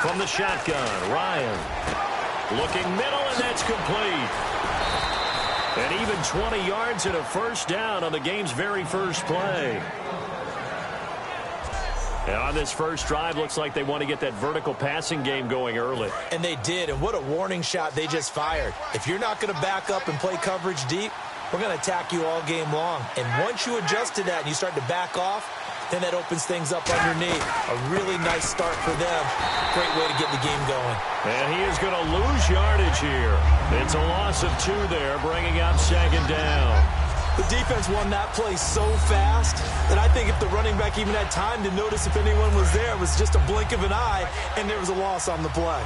From the shotgun, Ryan. Looking middle, and that's complete. And even 20 yards and a first down on the game's very first play. And on this first drive, looks like they want to get that vertical passing game going early. And they did, and what a warning shot they just fired. If you're not going to back up and play coverage deep, we're going to attack you all game long. And once you adjust to that and you start to back off, then that opens things up underneath. A really nice start for them. Great way to get the game going. And he is going to lose yardage here. It's a loss of 2 there, bringing up second down. The defense won that play so fast that I think if the running back even had time to notice if anyone was there, it was just a blink of an eye, and there was a loss on the play.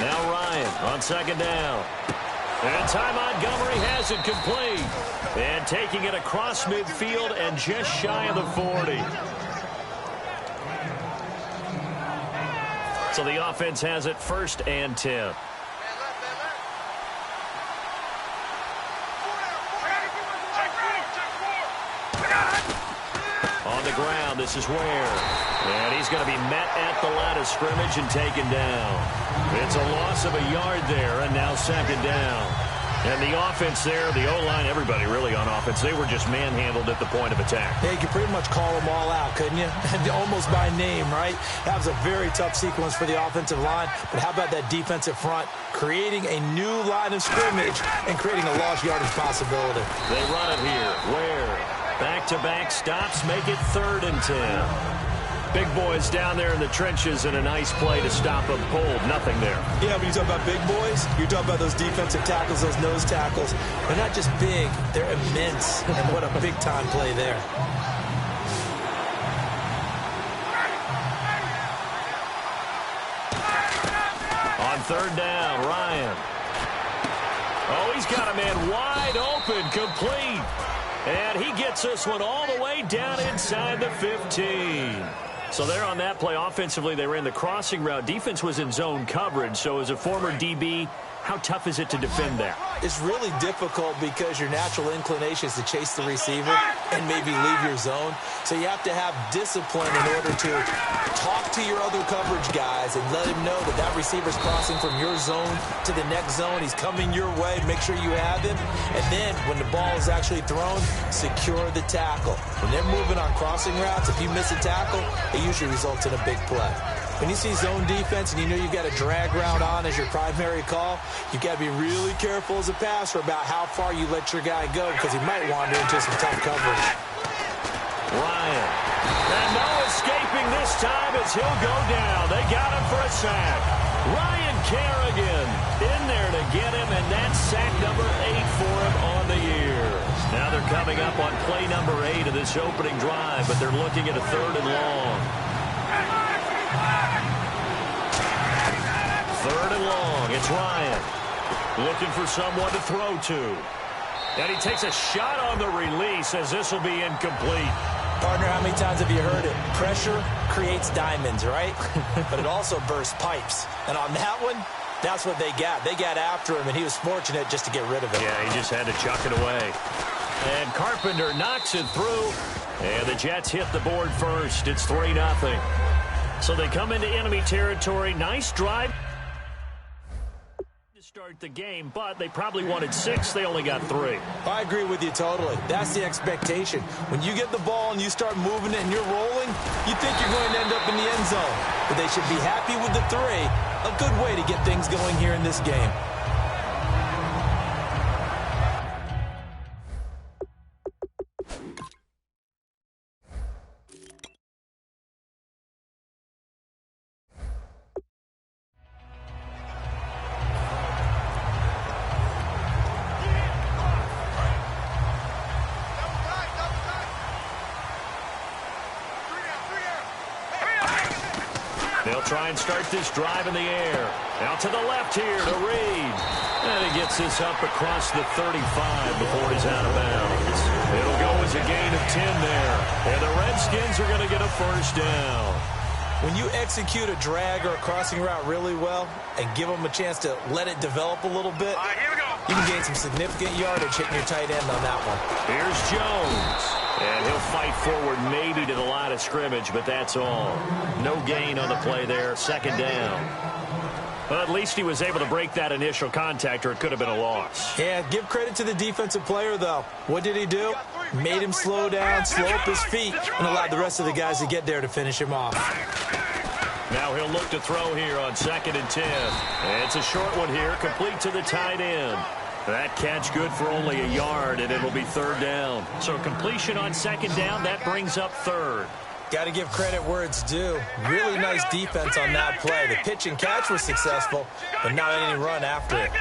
Now Ryan on second down. And Ty Montgomery has it complete. And taking it across midfield and just shy of the 40. So the offense has it 1st and 10. On the ground, this is Ware. And he's going to be met at the line of scrimmage and taken down. It's a loss of a yard there, and now second down. And the offense there, the O-line, everybody really on offense, they were just manhandled at the point of attack. Yeah, you could pretty much call them all out, couldn't you? Almost by name, right? That was a very tough sequence for the offensive line. But how about that defensive front creating a new line of scrimmage and creating a lost yardage possibility? They run it here. Ware. Back-to-back stops make it 3rd and 10. Big boys down there in the trenches and a nice play to stop them cold. Nothing there. Yeah, when you talk about big boys, you're talking about those defensive tackles, those nose tackles. They're not just big, they're immense. And what a big-time play there. On 3rd down, Ryan. Oh, he's got a man wide open, complete. And he gets this one all the way down inside the 15. So there on that play, offensively, they ran the crossing route. Defense was in zone coverage. So as a former DB, how tough is it to defend that? It's really difficult because your natural inclination is to chase the receiver and maybe leave your zone. So you have to have discipline in order to talk to your other coverage guys and let him know that that receiver's crossing from your zone to the next zone. He's coming your way. Make sure you have him. And then when the ball is actually thrown, secure the tackle. When they're moving on crossing routes, if you miss a tackle, it usually results in a big play. When you see zone defense and you know you've got a drag route on as your primary call, you've got to be really careful as a passer about how far you let your guy go because he might wander into some tough coverage. Ryan. And no escaping this time as he'll go down. They got him for a sack. Ryan Kerrigan in there to get him, and that's sack number 8 for him on the year. Now they're coming up on play number 8 of this opening drive, but they're looking at a 3rd and long. 3rd and long. It's Ryan looking for someone to throw to. And he takes a shot on the release as this will be incomplete. Partner, how many times have you heard it? Pressure creates diamonds, right? But it also bursts pipes. And on that one, that's what they got. They got after him, and he was fortunate just to get rid of it. Yeah, he just had to chuck it away. And Carpenter knocks it through. And the Jets hit the board first. It's 3-0. So they come into enemy territory. Nice drive to start the game, but they probably wanted 6. They only got 3. I agree with you totally. That's the expectation. When you get the ball and you start moving it and you're rolling, you think you're going to end up in the end zone. But they should be happy with the 3. A good way to get things going here in this game. They'll try and start this drive in the air. Out to the left here to Reed. And he gets this up across the 35 before he's out of bounds. It'll go as a gain of 10 there. And the Redskins are going to get a first down. When you execute a drag or a crossing route really well and give them a chance to let it develop a little bit, you can gain some significant yardage hitting your tight end on that one. Here's Jones. And he'll fight forward maybe to the line of scrimmage, but that's all. No gain on the play there. Second down. Well, at least he was able to break that initial contact, or it could have been a loss. Yeah, give credit to the defensive player, though. What did he do? Made him slow down, slow up his feet, and allowed the rest of the guys to get there to finish him off. Now he'll look to throw here on 2nd and 10. And it's a short one here, complete to the tight end. That catch good for only a yard, and it'll be 3rd down. So completion on 2nd down, that brings up 3rd. Got to give credit where it's due. Really nice defense on that play. The pitch and catch was successful, but not any run after it.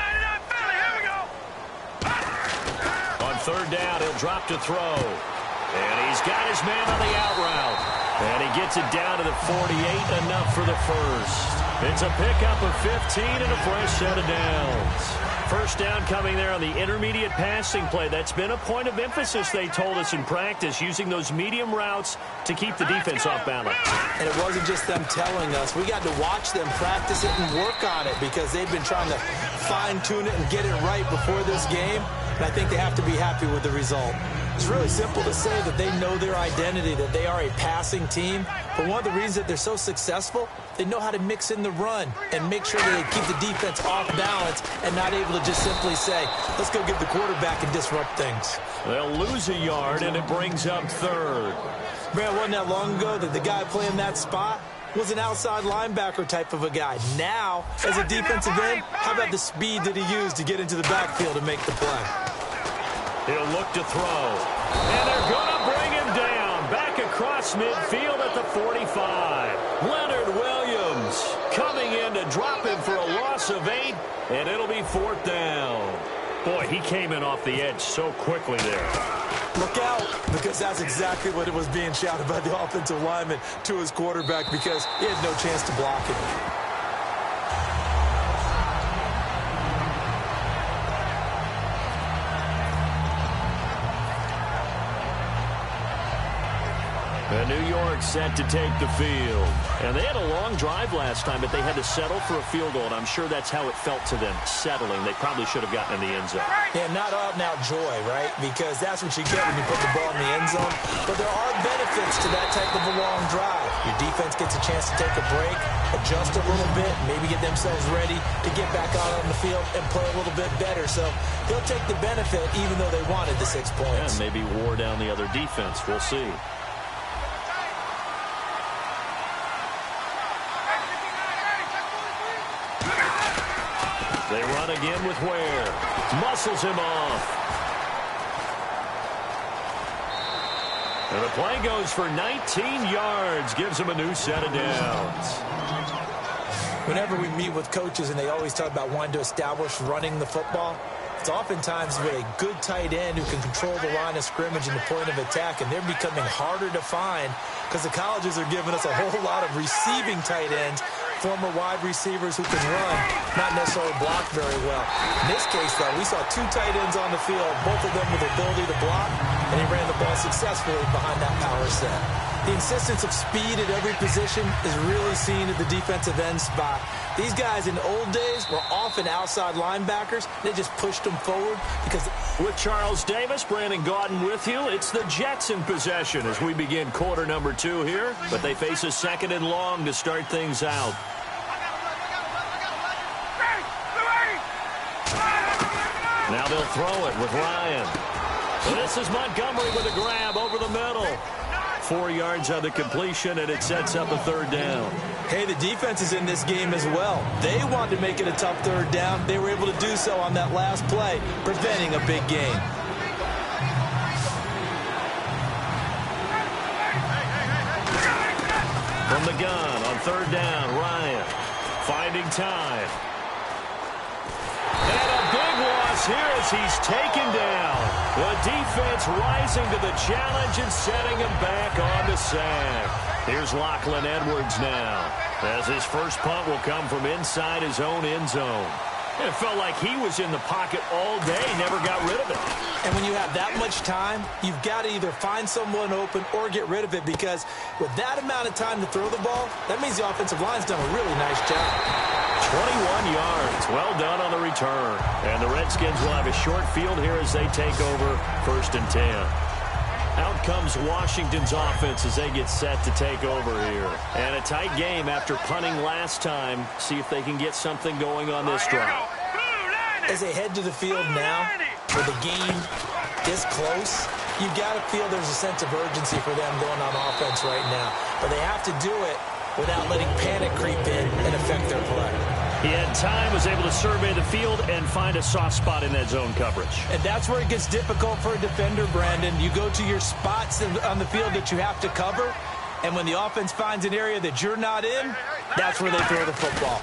On 3rd down, he'll drop to throw. And he's got his man on the out route. And he gets it down to the 48, enough for the first. It's a pickup of 15 and a fresh set of downs. First down coming there on the intermediate passing play. That's been a point of emphasis, they told us in practice, using those medium routes to keep the defense off balance. And it wasn't just them telling us. We got to watch them practice it and work on it because they've been trying to fine-tune it and get it right before this game. And I think they have to be happy with the result. It's really simple to say that they know their identity, that they are a passing team. But one of the reasons that they're so successful, they know how to mix in the run and make sure that they keep the defense off balance and not able to just simply say, let's go get the quarterback and disrupt things. They'll lose a yard, and it brings up 3rd. Man, wasn't that long ago that the guy playing that spot was an outside linebacker type of a guy. Now, as a defensive end, how about the speed that he used to get into the backfield and make the play? He'll look to throw. And they're going to bring him down. Back across midfield at the 45. Leonard Williams coming in to drop him for a loss of 8. And it'll be 4th down. Boy, he came in off the edge so quickly there. Look out, because that's exactly what it was being shouted by the offensive lineman to his quarterback because he had no chance to block it. And New York set to take the field. And they had a long drive last time, but they had to settle for a field goal, and I'm sure that's how it felt to them, settling. They probably should have gotten in the end zone. Yeah, not out-and-out joy, right? Because that's what you get when you put the ball in the end zone. But there are benefits to that type of a long drive. Your defense gets a chance to take a break, adjust a little bit, maybe get themselves ready to get back out on the field and play a little bit better. So they'll take the benefit even though they wanted the 6 points. Yeah, maybe wore down the other defense. We'll see. They run again with Ware. Muscles him off. And the play goes for 19 yards. Gives him a new set of downs. Whenever we meet with coaches and they always talk about wanting to establish running the football, it's oftentimes with a good tight end who can control the line of scrimmage and the point of attack, and they're becoming harder to find because the colleges are giving us a whole lot of receiving tight ends, former wide receivers who can run, not necessarily block very well. In this case, though, we saw 2 tight ends on the field, both of them with the ability to block, and he ran the ball successfully behind that power set. The insistence of speed at every position is really seen at the defensive end spot. These guys in old days were often outside linebackers. They just pushed them forward because... With Charles Davis, Brandon Gaudin with you. It's the Jets in possession as we begin quarter number 2 here. But they face a 2nd and long to start things out. Now they'll throw it with Ryan. So this is Montgomery with a grab over the middle. 4 yards on the completion, and it sets up a 3rd down. Hey, the defense is in this game as well. They wanted to make it a tough 3rd down. They were able to do so on that last play, preventing a big gain. From the gun on 3rd down, Ryan finding time. And a big loss here as he's taken down. The defense rising to the challenge and setting him back on the sack. Here's Lachlan Edwards now, as his first punt will come from inside his own end zone. It felt like he was in the pocket all day, never got rid of it. And when you have that much time, you've got to either find someone open or get rid of it, because with that amount of time to throw the ball, that means the offensive line's done a really nice job. 21 yards. Well done on the return. And the Redskins will have a short field here as they take over 1st and 10. Out comes Washington's offense as they get set to take over here. And a tight game after punting last time. See if they can get something going on this drive. As they head to the field now, with the game this close, you've got to feel there's a sense of urgency for them going on offense right now. But they have to do it without letting panic creep in and affect their play. He had time, was able to survey the field and find a soft spot in that zone coverage. And that's where it gets difficult for a defender, Brandon. You go to your spots on the field that you have to cover, and when the offense finds an area that you're not in, that's where they throw the football.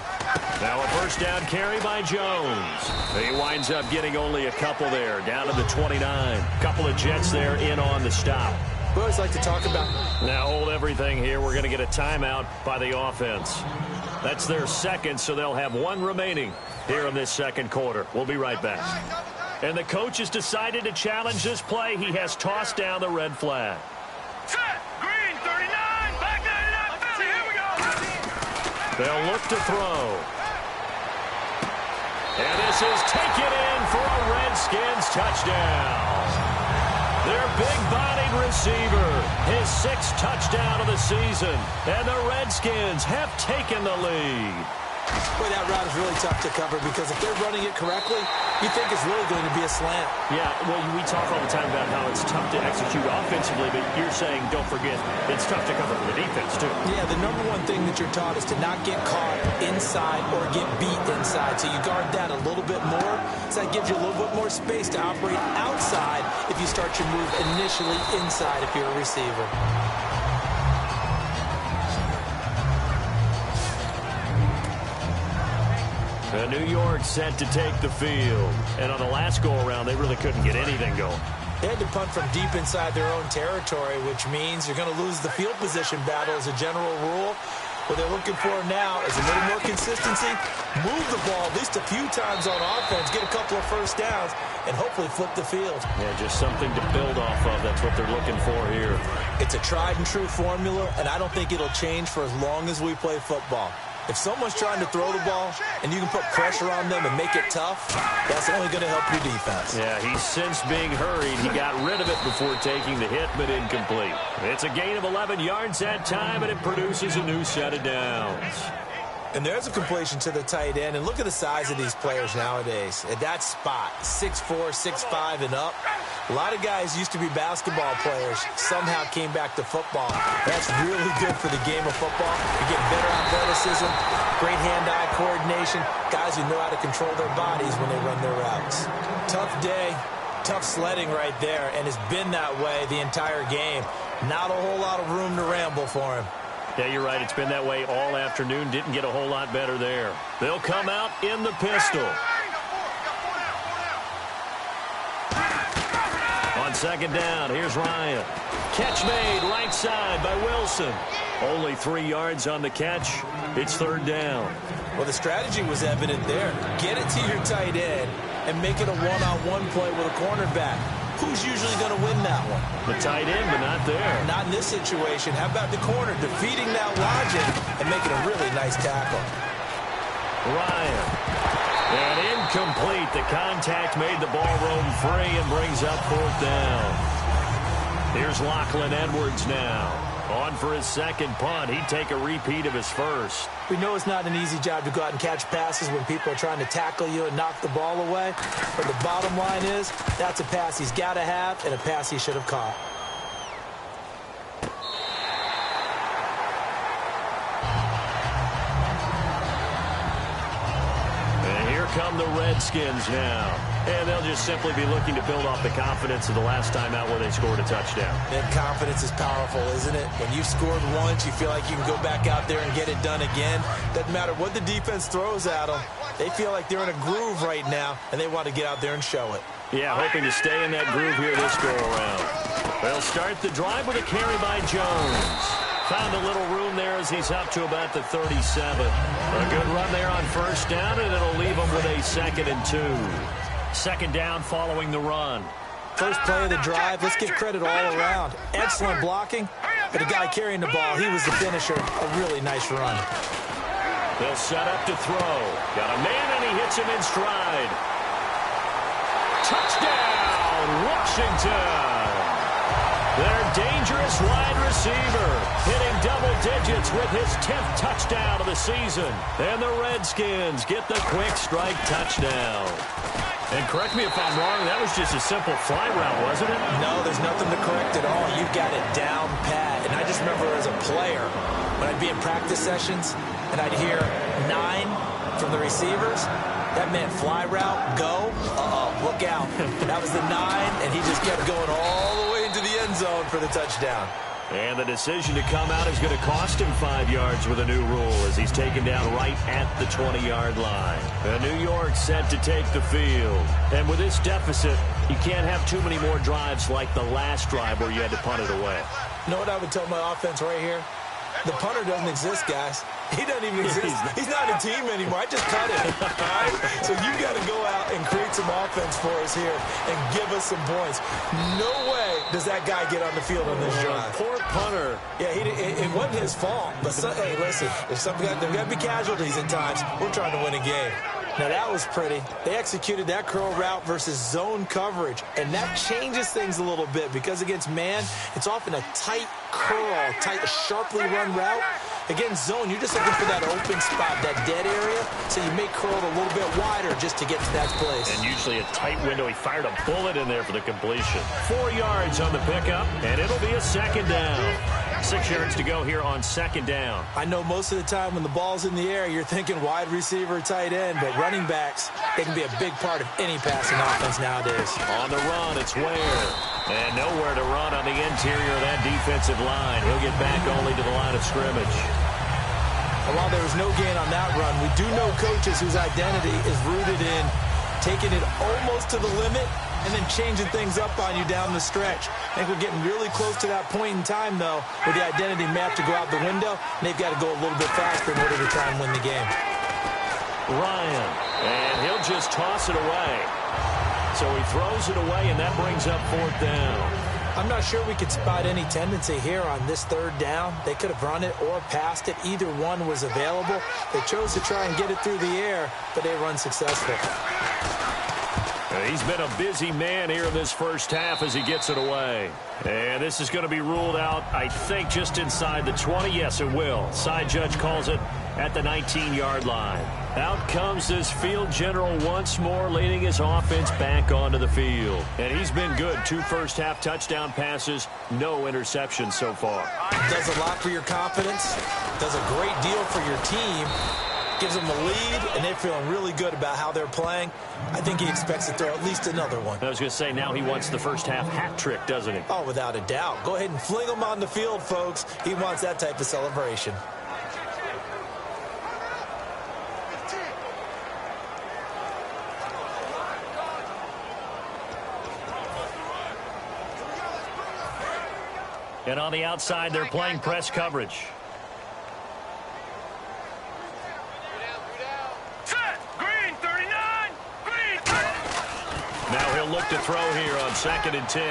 Now a first down carry by Jones. He winds up getting only a couple there, down to the 29. Couple of Jets there in on the stop. We always like to talk about. Now hold everything here. We're going to get a timeout by the offense. That's their second, so they'll have one remaining here in this second quarter. We'll be right back. And the coach has decided to challenge this play. He has tossed down the red flag. Set. Green, 39. Back 99. Philly. Here we go. They'll look to throw. And this is taken in for a Redskins touchdown. Their big-bodied receiver, his 6th touchdown of the season. And the Redskins have taken the lead. Boy, that route is really tough to cover because if they're running it correctly, you think it's really going to be a slant. Yeah, well, we talk all the time about how it's tough to execute offensively, but you're saying, don't forget, it's tough to cover for the defense, too. Yeah, the number one thing that you're taught is to not get caught inside or get beat inside. So you guard that a little bit more. So that gives you a little bit more space to operate outside if you start your move initially inside if you're a receiver. New York set to take the field. And on the last go-around, they really couldn't get anything going. They had to punt from deep inside their own territory, which means you're going to lose the field position battle as a general rule. What they're looking for now is a little more consistency, move the ball at least a few times on offense, get a couple of first downs, and hopefully flip the field. Yeah, just something to build off of. That's what they're looking for here. It's a tried-and-true formula, and I don't think it'll change for as long as we play football. If someone's trying to throw the ball and you can put pressure on them and make it tough, that's only going to help your defense. Yeah, he's since being hurried. He got rid of it before taking the hit, but incomplete. It's a gain of 11 yards that time, and it produces a new set of downs. And there's a completion to the tight end. And look at the size of these players nowadays. At that spot, 6'4", 6'5", and up. A lot of guys used to be basketball players, somehow came back to football. That's really good for the game of football. You get better athleticism, great hand-eye coordination, guys who know how to control their bodies when they run their routes. Tough day, tough sledding right there, and it's been that way the entire game. Not a whole lot of room to ramble for him. Yeah, you're right. It's been that way all afternoon. Didn't get a whole lot better there. They'll come out in the pistol. On second down, here's Ryan. Catch made right side by Wilson. Only 3 yards on the catch. It's third down. Well, the strategy was evident there. Get it to your tight end and make it a one-on-one play with a cornerback. Who's usually going to win that one? The tight end, but not there. Not in this situation. How about the corner defeating that logic and making a really nice tackle? Ryan. And incomplete. The contact made the ball roam free and brings up fourth down. Here's Lachlan Edwards now. On for his second punt. He'd take a repeat of his first. We know it's not an easy job to go out and catch passes when people are trying to tackle you and knock the ball away. But the bottom line is, that's a pass he's got to have and a pass he should have caught. And here come the Redskins now. And they'll just simply be looking to build off the confidence of the last time out where they scored a touchdown. That confidence is powerful, isn't it? When you've scored once, you feel like you can go back out there and get it done again. Doesn't matter what the defense throws at them. They feel like they're in a groove right now, and they want to get out there and show it. Yeah, hoping to stay in that groove here this go-around. They'll start the drive with a carry by Jones. Found a little room there as he's up to about the 37. A good run there on first down, and it'll leave him with a 2nd and 2. Second down following the run. First play of the drive, let's give credit all around. Excellent blocking, but the guy carrying the ball, he was the finisher. A really nice run. They'll set up to throw. Got a man, and he hits him in stride. Touchdown, Washington! Their dangerous wide receiver, hitting double digits with his 10th touchdown of the season. And the Redskins get the quick strike touchdown. And correct me if I'm wrong, that was just a simple fly route, wasn't it? No, there's nothing to correct at all. You've got it down pat. And I just remember as a player, when I'd be in practice sessions, and I'd hear 9 from the receivers, that meant fly route, go, look out. That was the 9, and he just kept going all the way into the end zone for the touchdown. And the decision to come out is going to cost him 5 yards with a new rule as he's taken down right at the 20-yard line. And New York set to take the field. And with this deficit, you can't have too many more drives like the last drive where you had to punt it away. You know what I would tell my offense right here? The punter doesn't exist, guys. He doesn't even exist. He's not a team anymore. I just cut him. All right? So you've got to go out and create some offense for us here and give us some points. No way does that guy get on the field on this drive. Poor punter. Yeah, it wasn't his fault. But, hey, listen, there's got to be casualties at times. We're trying to win a game. Now, that was pretty. They executed that curl route versus zone coverage, and that changes things a little bit because against man, it's often a tight curl, tight, sharply run route. Against zone, you're just looking for that open spot, that dead area, so you may curl it a little bit wider just to get to that place. And usually a tight window. He fired a bullet in there for the completion. 4 yards on the pickup, and it'll be a second down. 6 yards to go here on second down. I know most of the time when the ball's in the air, you're thinking wide receiver, tight end, but running backs, they can be a big part of any passing offense nowadays. On the run, it's Ware. And nowhere to run on the interior of that defensive line. He'll get back only to the line of scrimmage. And while there was no gain on that run, we do know coaches whose identity is rooted in taking it almost to the limit and then changing things up on you down the stretch. I think we're getting really close to that point in time, though, where the identity may have to go out the window, and they've got to go a little bit faster in order to try and win the game. Ryan, and he'll just toss it away. So he throws it away, and that brings up fourth down. I'm not sure we could spot any tendency here on this third down. They could have run it or passed it. Either one was available. They chose to try and get it through the air, but they run successful. He's been a busy man here in this first half as he gets it away. And this is going to be ruled out, I think, just inside the 20. Yes, it will. Side judge calls it at the 19-yard line. Out comes this field general once more, leading his offense back onto the field. And he's been good. 2 first-half touchdown passes, no interceptions so far. Does a lot for your confidence, does a great deal for your team, gives them the lead, and they're feeling really good about how they're playing. I think he expects to throw at least another one. I was going to say, now he wants the first-half hat trick, doesn't he? Oh, without a doubt. Go ahead and fling him on the field, folks. He wants that type of celebration. And on the outside, they're playing press coverage. Set. Green, 39. Green, 30. Now he'll look to throw here on 2nd and 10.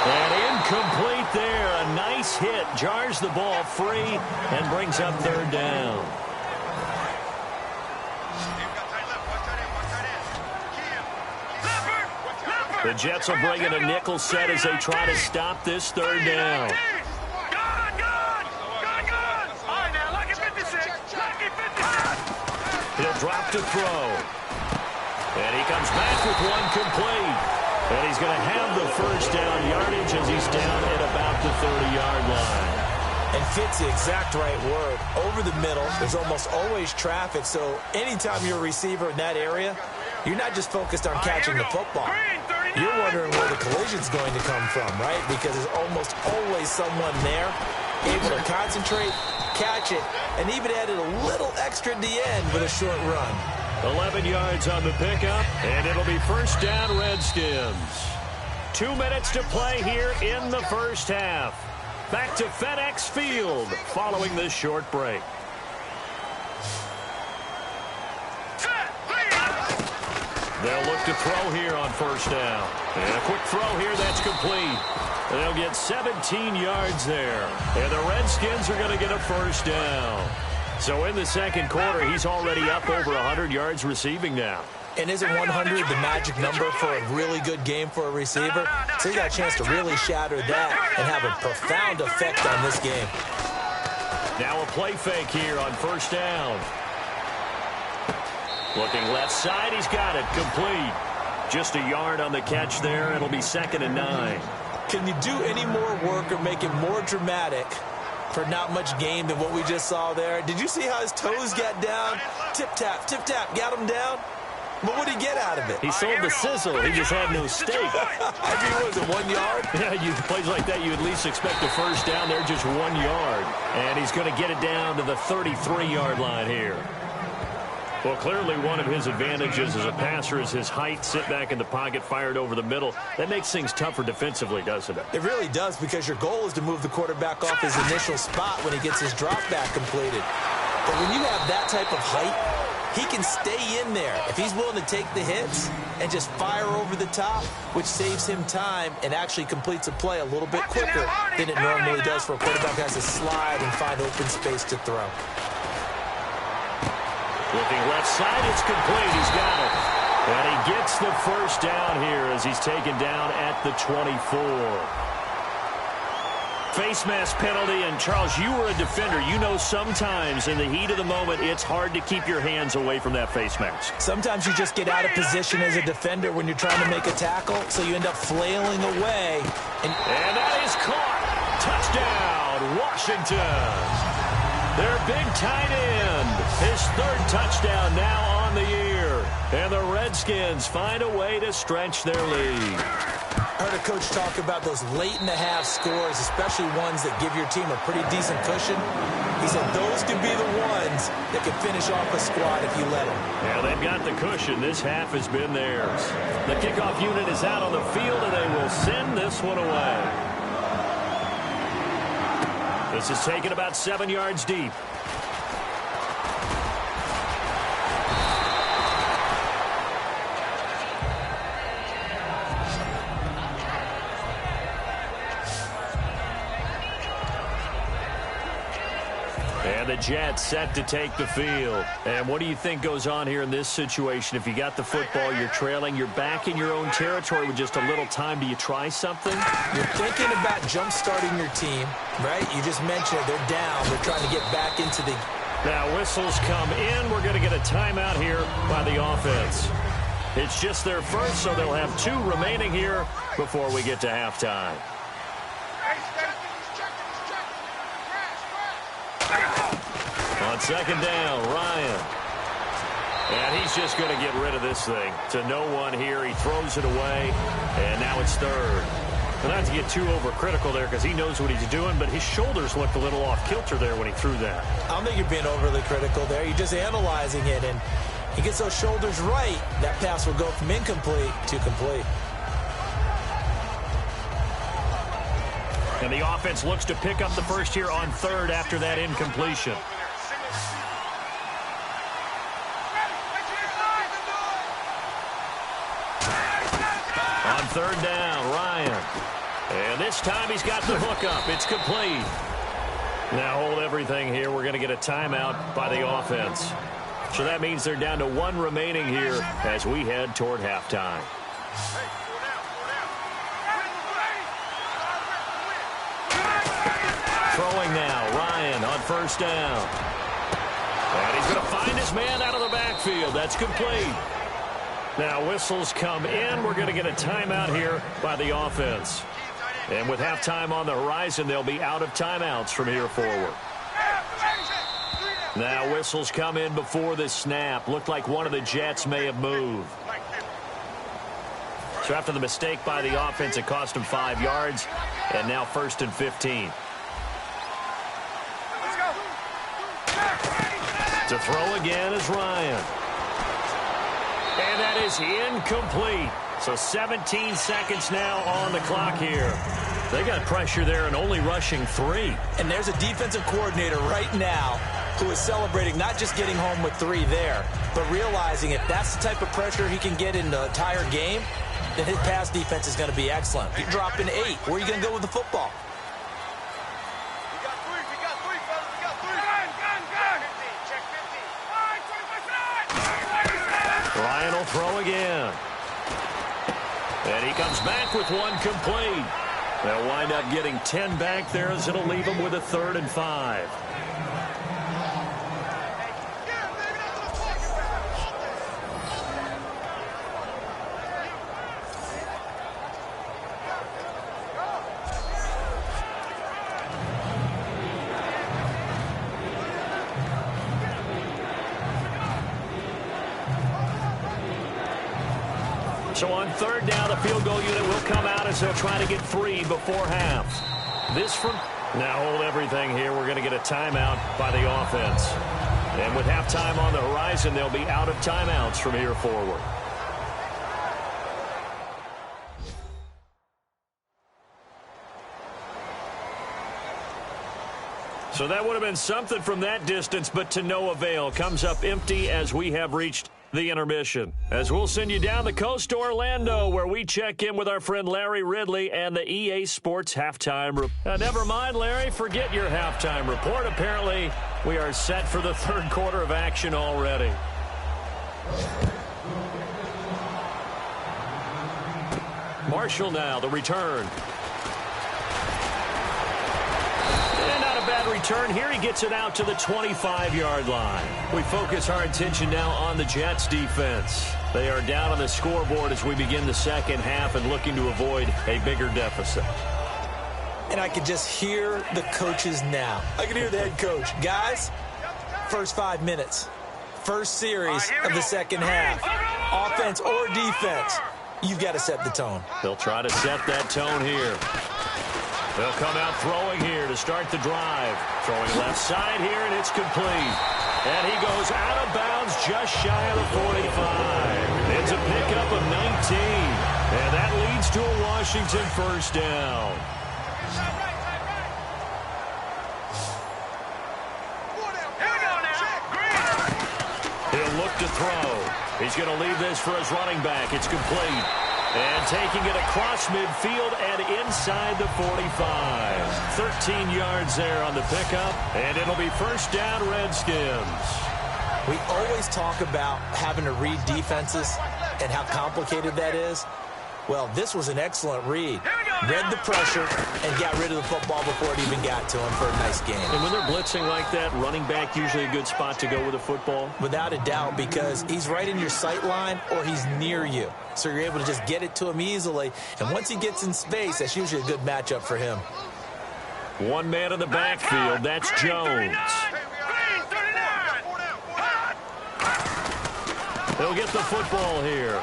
And incomplete there. A nice hit. Jars the ball free and brings up 3rd down. The Jets will bring in a nickel set as they try to stop this 3rd down. Good. All right, now, lucky 56. Lucky 56. He'll drop to throw. And he comes back with one complete. And he's going to have the first down yardage as he's down at about the 30-yard line. And fit's the exact right word. Over the middle, there's almost always traffic, so anytime you're a receiver in that area, you're not just focused on catching the football. You're wondering where the collision's going to come from, right? Because there's almost always someone there able to concentrate, catch it, and even added a little extra at the end with a short run. 11 yards on the pickup, and it'll be first down, Redskins. 2 minutes to play here in the first half. Back to FedEx Field following this short break. They'll look to throw here on first down. And a quick throw here, that's complete. They'll get 17 yards there. And the Redskins are going to get a first down. So in the second quarter, he's already up over 100 yards receiving now. And isn't 100 the magic number for a really good game for a receiver? So he got a chance to really shatter that and have a profound effect on this game. Now a play fake here on first down. Looking left side, he's got it, complete. Just a yard on the catch there. It'll be 2nd and 9. Can you do any more work or make it more dramatic for not much gain than what we just saw there? Did you see how his toes got down? Tip-tap, got him down. But what did he get out of it? He sold the sizzle. He just had no steak. I mean, was it 1 yard? Yeah, plays like that, you at least expect a first down there, just 1 yard. And he's going to get it down to the 33-yard line here. Well, clearly one of his advantages as a passer is his height, sit back in the pocket, fired over the middle. That makes things tougher defensively, doesn't it? It really does, because your goal is to move the quarterback off his initial spot when he gets his drop back completed. But when you have that type of height, he can stay in there if he's willing to take the hits and just fire over the top, which saves him time and actually completes a play a little bit quicker than it normally does for a quarterback who has to slide and find open space to throw. Looking left side, it's complete. He's got it. And he gets the first down here as he's taken down at the 24. Face mask penalty, and Charles, you were a defender. You know sometimes in the heat of the moment, it's hard to keep your hands away from that face mask. Sometimes you just get out of position as a defender when you're trying to make a tackle, so you end up flailing away. And that is caught. Touchdown, Washington. Their big tight end, his 3rd touchdown now on the year. And the Redskins find a way to stretch their lead. I heard a coach talk about those late-in-the-half scores, especially ones that give your team a pretty decent cushion. He said those can be the ones that can finish off a squad if you let them. Yeah, they've got the cushion. This half has been theirs. The kickoff unit is out on the field, and they will send this one away. This is taken about 7 yards deep. And the Jets set to take the field. And what do you think goes on here in this situation? If you got the football, you're trailing, you're back in your own territory with just a little time. Do you try something? You're thinking about jump-starting your team, right? You just mentioned it. They're down. They're trying to get back into the... Now whistles come in. We're going to get a timeout here by the offense. It's just their first, so they'll have 2 remaining here before we get to halftime. On 2nd down, Ryan. And he's just going to get rid of this thing to no one here. He throws it away, and now it's 3rd. And not to get too overcritical there because he knows what he's doing, but his shoulders looked a little off kilter there when he threw that. I don't think you're being overly critical there. You're just analyzing it, and he gets those shoulders right. That pass will go from incomplete to complete. And the offense looks to pick up the first here on 3rd after that incompletion. On 3rd down, Ryan. And this time he's got the hook up. It's complete. Now hold everything here. We're going to get a timeout by the offense. So that means they're down to 1 remaining here as we head toward halftime. Throwing now, Ryan on 1st down. And he's going to find his man out of the backfield. That's complete. Now whistles come in. We're going to get a timeout here by the offense. And with halftime on the horizon, they'll be out of timeouts from here forward. Now whistles come in before the snap. Looked like one of the Jets may have moved. So after the mistake by the offense, it cost him 5 yards. And now 1st and 15. To throw again is Ryan. And that is incomplete. So 17 seconds now on the clock here. They got pressure there and only rushing 3. And there's a defensive coordinator right now who is celebrating not just getting home with 3 there, but realizing if that's the type of pressure he can get in the entire game, then his pass defense is going to be excellent. You're dropping 8. Where are you going to go with the football? We got 3. Ryan will throw again. And he comes back with one complete. They'll wind up getting 10 back there as it'll leave them with a 3rd and 5. So on 3rd down, the field goal unit will come out as they'll try to get 3 before half. This from... Now hold everything here. We're going to get a timeout by the offense. And with halftime on the horizon, they'll be out of timeouts from here forward. So that would have been something from that distance, but to no avail. Comes up empty as we have reached the intermission. As we'll send you down the coast to Orlando, where we check in with our friend Larry Ridley and the EA Sports halftime report. Never mind, Larry, forget your halftime report. Apparently, we are set for the 3rd quarter of action already. Marshall now, the return. Bad return here. He gets it out to the 25-yard line. We focus our attention now on the Jets defense. They are down on the scoreboard as we begin the second half and looking to avoid a bigger deficit. And I can just hear the coaches now. I can hear the head coach. Guys, first 5 minutes, first series of the second half, offense or defense, you've got to set the tone. They'll try to set that tone here. They'll come out throwing here to start the drive. Throwing left side here, and it's complete. And he goes out of bounds just shy of the 45. It's a pickup of 19. And that leads to a Washington first down. He'll look to throw. He's going to leave this for his running back. It's complete. And taking it across midfield and inside the 45. 13 yards there on the pickup, and it'll be first down, Redskins. We always talk about having to read defenses and how complicated that is. Well, this was an excellent read. Read the pressure and got rid of the football before it even got to him for a nice game. And when they're blitzing like that, running back usually a good spot to go with the football? Without a doubt, because he's right in your sight line or he's near you. So you're able to just get it to him easily. And once he gets in space, that's usually a good matchup for him. One man in the backfield, that's Jones. He'll get the football here.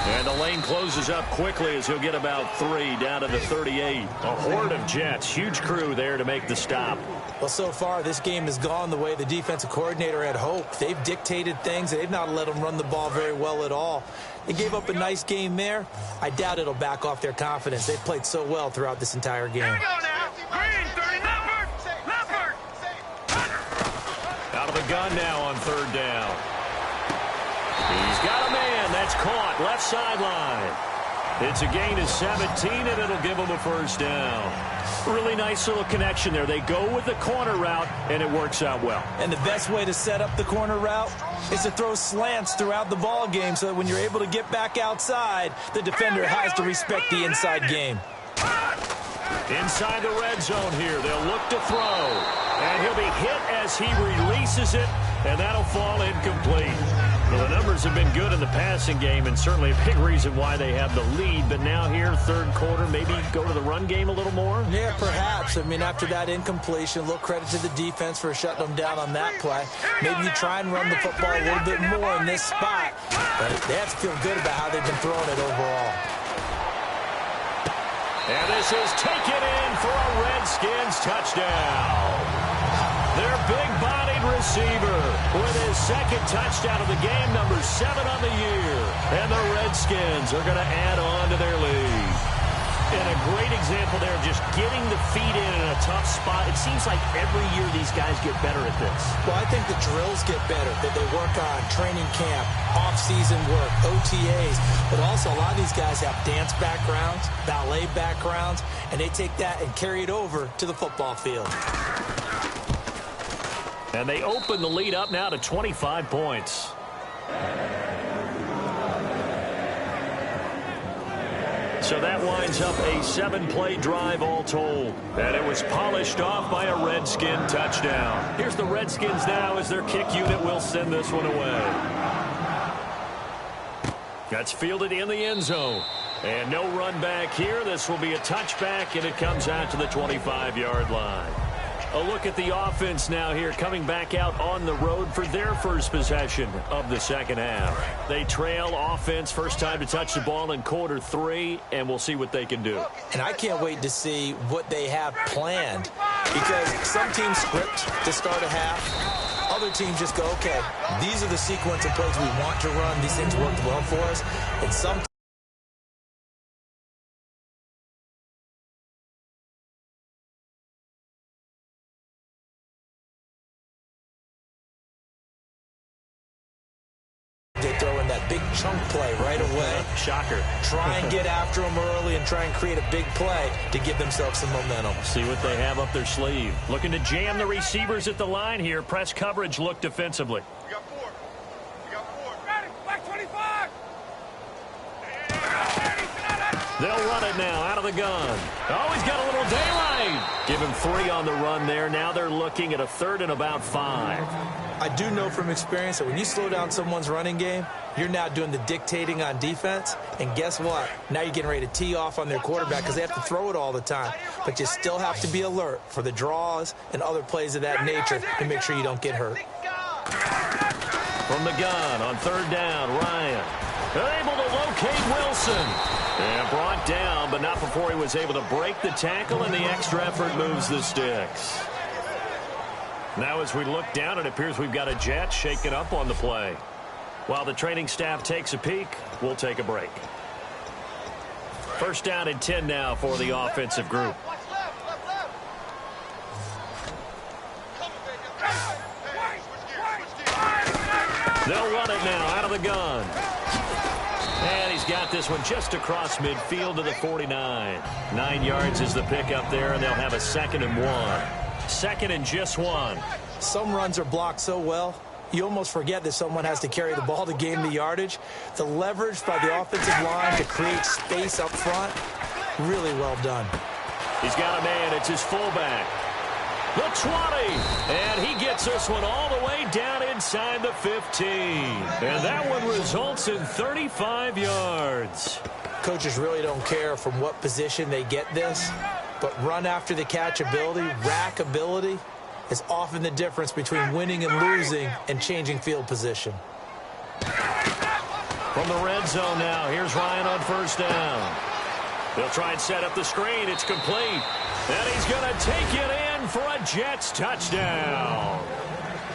And the lane closes up quickly as he'll get about 3 down to the 38. A horde of Jets. Huge crew there to make the stop. Well, so far, this game has gone the way the defensive coordinator had hoped. They've dictated things. They've not let them run the ball very well at all. They gave up a nice game there. I doubt it'll back off their confidence. They've played so well throughout this entire game. Here we go now. Green, 30, Leopard. Out of the gun now on 3rd down. He's got a man. That's caught. Left sideline. It's a gain of 17, and it'll give him a first down. Really nice little connection there. They go with the corner route, and it works out well. And the best way to set up the corner route is to throw slants throughout the ball game so that when you're able to get back outside, the defender has to respect the inside game. Inside the red zone here. They'll look to throw. And he'll be hit as he releases it, and that'll fall incomplete. Well, the numbers have been good in the passing game, and certainly a big reason why they have the lead. But now here, 3rd quarter, maybe go to the run game a little more? Yeah, perhaps. I mean, after that incompletion, a little credit to the defense for shutting them down on that play. Maybe you try and run the football a little bit more in this spot. But they have to feel good about how they've been throwing it overall. And this is taken in for a Redskins touchdown. Their big-bodied receiver with his 2nd touchdown of the game, number 7 on the year. And the Redskins are going to add on to their lead. And a great example there of just getting the feet in a tough spot. It seems like every year these guys get better at this. Well, I think the drills get better, that they work on training camp, off-season work, OTAs. But also a lot of these guys have dance backgrounds, ballet backgrounds, and they take that and carry it over to the football field. And they open the lead up now to 25 points. So that winds up a 7-play drive all told. And it was polished off by a Redskin touchdown. Here's the Redskins now as their kick unit will send this one away. That's fielded in the end zone. And no run back here. This will be a touchback, and it comes out to the 25-yard line. A look at the offense now here, coming back out on the road for their first possession of the second half. They trail offense, first time to touch the ball in quarter 3, and we'll see what they can do. And I can't wait to see what they have planned, because some teams script to start a half. Other teams just go, okay, these are the sequence of plays we want to run. These things worked well for us. And some big chunk play right away. Shocker. Try and get after them early and try and create a big play to give themselves some momentum. See what they have up their sleeve. Looking to jam the receivers at the line here. Press coverage look defensively. You got 4. You got 4. Ready. Back 25. They'll run it now out of the gun. Oh, he's got a little daylight. Give him 3 on the run there. Now they're looking at a 3rd and about 5. I do know from experience that when you slow down someone's running game, you're now doing the dictating on defense. And guess what? Now you're getting ready to tee off on their quarterback because they have to throw it all the time. But you still have to be alert for the draws and other plays of that nature to make sure you don't get hurt. From the gun on 3rd down, Ryan. They're able to locate Wilson. And brought down, but not before he was able to break the tackle, and the extra effort moves the sticks. Now as we look down, it appears we've got a jet shaken up on the play. While the training staff takes a peek, we'll take a break. 1st down and 10 now for the offensive group. They'll run it now out of the gun. And he's got this one just across midfield to the 49. 9 yards is the pickup there, and they'll have a 2nd and 1. 2nd and just 1. Some runs are blocked so well, you almost forget that someone has to carry the ball to gain the yardage. The leverage by the offensive line to create space up front, really well done. He's got a man. It's his fullback. The 20. And he gets this one all the way down inside the 15. And that one results in 35 yards. Coaches really don't care from what position they get this, but run after the catch ability, rack ability, is often the difference between winning and losing and changing field position. From the red zone now, here's Ryan on 1st down. They'll try and set up the screen. It's complete. And he's going to take it in for a Jets touchdown.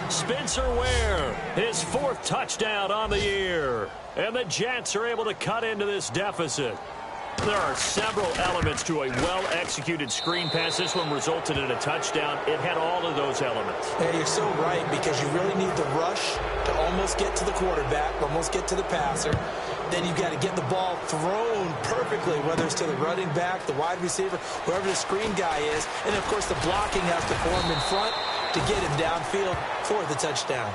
Spencer Ware, his 4th touchdown on the year. And the Jets are able to cut into this deficit. There are several elements to a well-executed screen pass. This one resulted in a touchdown. It had all of those elements. Yeah, you're so right, because you really need the rush to almost get to the quarterback, almost get to the passer. Then you've got to get the ball thrown perfectly, whether it's to the running back, the wide receiver, whoever the screen guy is. And, of course, the blocking has to form in front to get him downfield for the touchdown.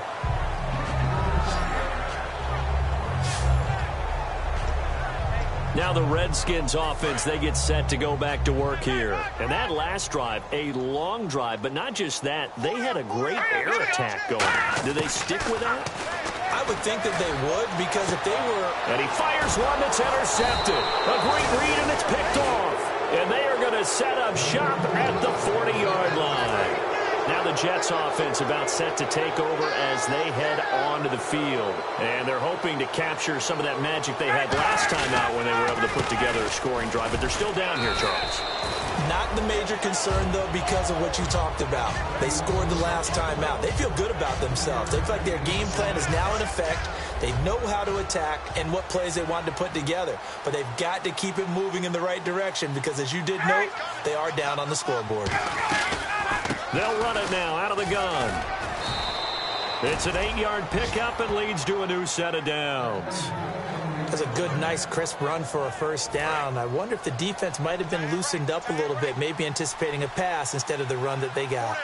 Now the Redskins offense, they get set to go back to work here. And that last drive, a long drive, but not just that, they had a great air attack going. Do they stick with that? I would think that they would, because if they were... And he fires one that's intercepted. A great read, and it's picked off. And they are going to set up shop at the 40-yard line. Now the Jets offense about set to take over as they head onto the field. And they're hoping to capture some of that magic they had last time out when they were able to put together a scoring drive. But they're still down here, Charles. Not the major concern, though, because of what you talked about. They scored the last time out. They feel good about themselves. They feel like their game plan is now in effect. They know how to attack and what plays they want to put together. But they've got to keep it moving in the right direction because, as you did note, they are down on the scoreboard. They'll run it now out of the gun. It's an 8-yard pickup and leads to a new set of downs. That's a good, nice, crisp run for a 1st down. I wonder if the defense might have been loosened up a little bit, maybe anticipating a pass instead of the run that they got.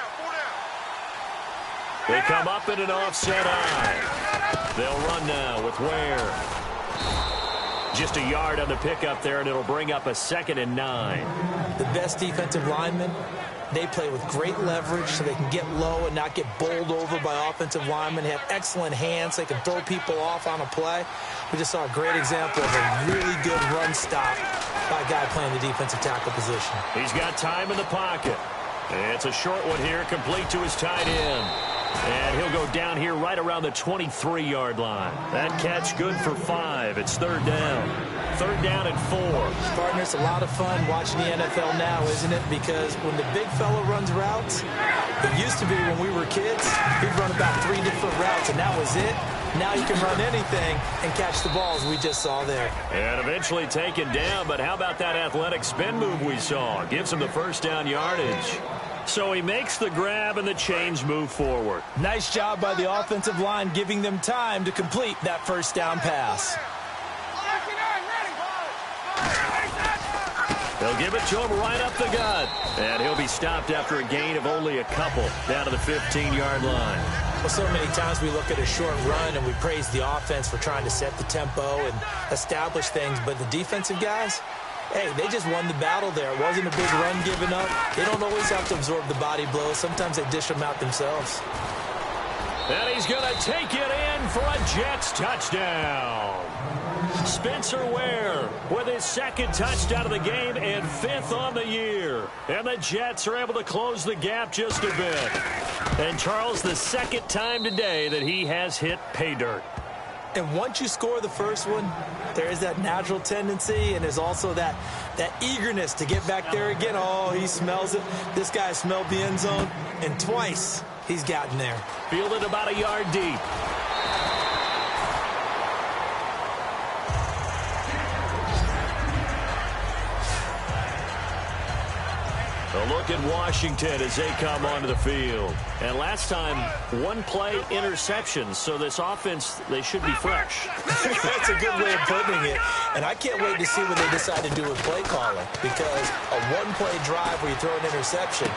They come up in an offset eye. They'll run now with Ware. Just a yard on the pickup there, and it'll bring up a 2nd and 9. The best defensive linemen, they play with great leverage so they can get low and not get bowled over by offensive linemen. They have excellent hands so they can throw people off on a play. We just saw a great example of a really good run stop by a guy playing the defensive tackle position. He's got time in the pocket. It's a short one here, complete to his tight end. And he'll go down here right around the 23-yard line. That catch good for 5. It's 3rd down. 3rd down and 4. Partner, it's a lot of fun watching the NFL now, isn't it? Because when the big fella runs routes, it used to be when we were kids, we'd run about 3 different routes, and that was it. Now you can run anything and catch the balls we just saw there. And eventually taken down, but how about that athletic spin move we saw? Gives him the 1st down yardage. So he makes the grab and the chains move forward. Nice job by the offensive line giving them time to complete that 1st down pass. They'll give it to him right up the gut. And he'll be stopped after a gain of only a couple down to the 15-yard line. Well, so many times we look at a short run and we praise the offense for trying to set the tempo and establish things, but the defensive guys, hey, they just won the battle there. It wasn't a big run given up. They don't always have to absorb the body blows. Sometimes they dish them out themselves. And he's going to take it in for a Jets touchdown. Spencer Ware with his 2nd touchdown of the game and 5th on the year. And the Jets are able to close the gap just a bit. And Charles, the 2nd time today that he has hit pay dirt. And once you score the first one, there is that natural tendency, and there's also that eagerness to get back there again. Oh, he smells it. This guy smelled the end zone, and twice he's gotten there. Fielded about a yard deep. A look at Washington as they come onto the field. And last time, 1-play interception, so this offense, they should be fresh. That's a good way of putting it. And I can't wait to see what they decide to do with play calling, because a 1-play drive where you throw an interception.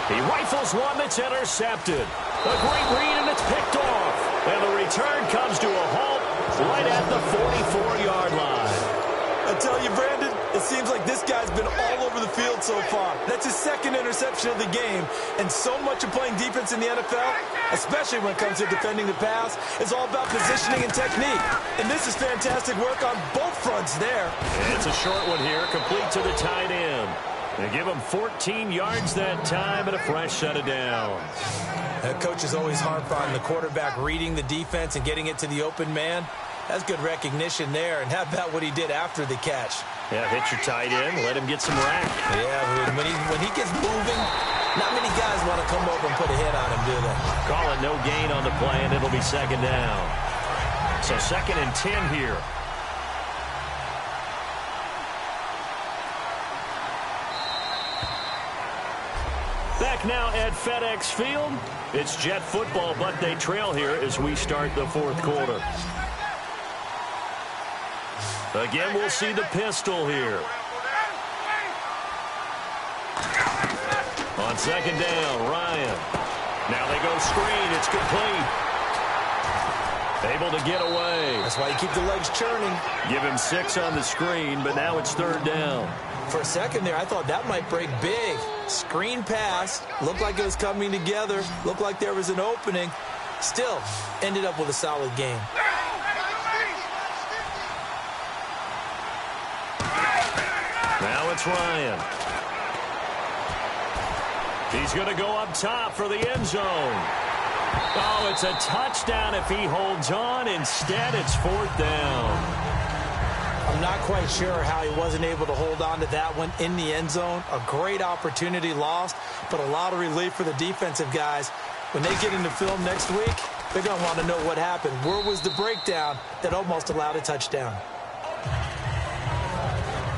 He rifles one that's intercepted. A great read, and it's picked off. And the return comes to a halt right at the 44-yard line. I tell you, Brandon, it seems like this guy's been all over the field so far. That's his 2nd interception of the game. And so much of playing defense in the NFL, especially when it comes to defending the pass, is all about positioning and technique. And this is fantastic work on both fronts there. And it's a short one here, complete to the tight end. They give him 14 yards that time and a fresh set of downs. Coaches always harp on the quarterback reading the defense and getting it to the open man. That's good recognition there. And how about what he did after the catch? Yeah, hit your tight end, let him get some rack. Yeah, when he gets moving, not many guys want to come over and put a hit on him, do they? Call it no gain on the play, and it'll be 2nd down. So 2nd and 10 here. Back now at FedEx Field. It's Jet football, but they trail here as we start the 4th quarter. Again, we'll see the pistol here. On 2nd down, Ryan. Now they go screen. It's complete. Able to get away. That's why you keep the legs churning. Give him 6 on the screen, but now it's 3rd down. For a second there, I thought that might break big. Screen pass. Looked like it was coming together. Looked like there was an opening. Still, ended up with a solid game. Now it's Ryan. He's going to go up top for the end zone. Oh, it's a touchdown if he holds on. Instead, it's 4th down. I'm not quite sure how he wasn't able to hold on to that one in the end zone. A great opportunity lost, but a lot of relief for the defensive guys. When they get into film next week, they're going to want to know what happened. Where was the breakdown that almost allowed a touchdown?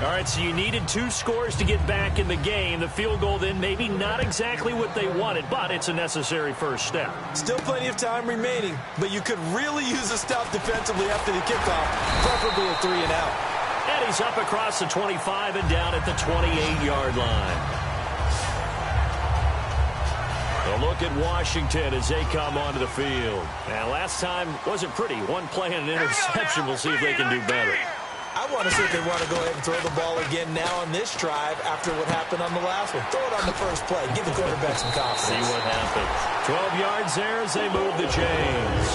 All right, so you needed 2 scores to get back in the game. The field goal then maybe not exactly what they wanted, but it's a necessary first step. Still plenty of time remaining, but you could really use a stop defensively after the kickoff, preferably a 3 and out. And he's up across the 25 and down at the 28-yard line. A look at Washington as they come onto the field. And last time wasn't pretty. 1 play and an interception. We'll see if they can do better. I want to see if they want to go ahead and throw the ball again now on this drive after what happened on the last one. Throw it on the first play. Give the quarterback some confidence. See what happens. 12 yards there as they move the chains.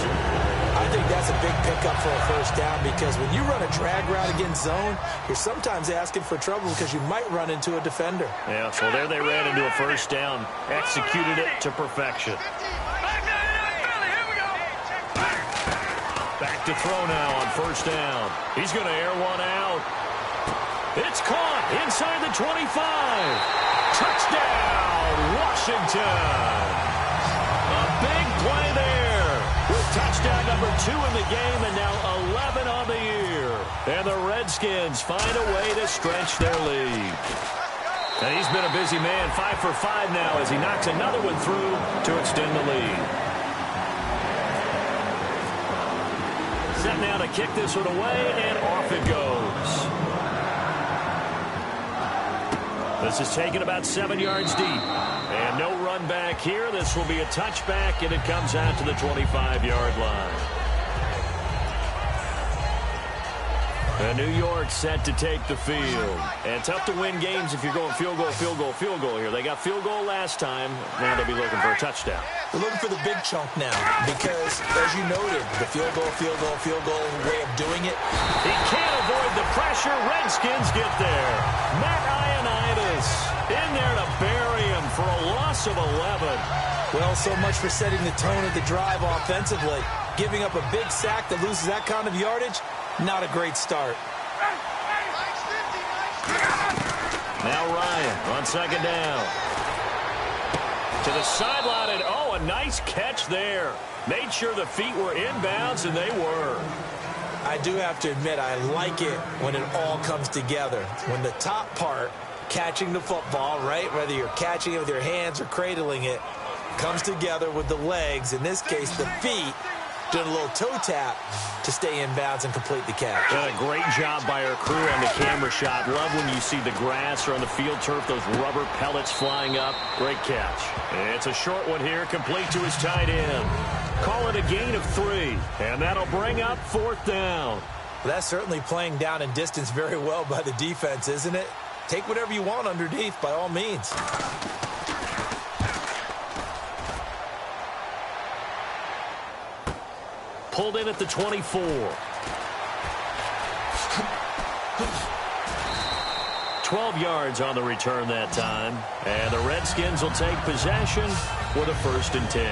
I think that's a big pickup for a first down because when you run a drag route against zone, you're sometimes asking for trouble because you might run into a defender. Yeah, so there they ran into a first down. Executed it to perfection. Back to throw now on first down. He's going to air one out. It's caught inside the 25. Touchdown, Washington. A big play there with touchdown number 2 in the game and now 11 on the year. And the Redskins find a way to stretch their lead. And he's been a busy man, 5 for 5 now as he knocks another one through to extend the lead. Set now to kick this one away, and off it goes. This is taken about 7 yards deep. And no run back here. This will be a touchback, and it comes out to the 25-yard line. And New York set to take the field. And tough to win games if you're going field goal, field goal, field goal here. They got field goal last time. Now they'll be looking for a touchdown. They're looking for the big chunk now because, as you noted, the field goal way of doing it. He can't avoid the pressure. Redskins get there. Matt Ioannidis in there to bury him for a loss of 11. Well, so much for setting the tone of the drive offensively. Giving up a big sack that loses that kind of yardage, not a great start. Now Ryan on second down. To the sideline, and oh, a nice catch there. Made sure the feet were inbounds, and they were. I do have to admit, I like it when it all comes together. When the top part, catching the football, right, whether you're catching it with your hands or cradling it, comes together with the legs, in this case the feet, doing a little toe tap to stay in bounds and complete the catch. A great job by our crew on the camera shot. Love when you see the grass or on the field turf, those rubber pellets flying up. Great catch. It's a short one here, complete to his tight end. Call it a gain of 3, and that'll bring up fourth down. That's certainly playing down and distance very well by the defense, isn't it? Take whatever you want underneath, by all means. Pulled in at the 24. 12 yards on the return that time. And the Redskins will take possession with a 1st and 10.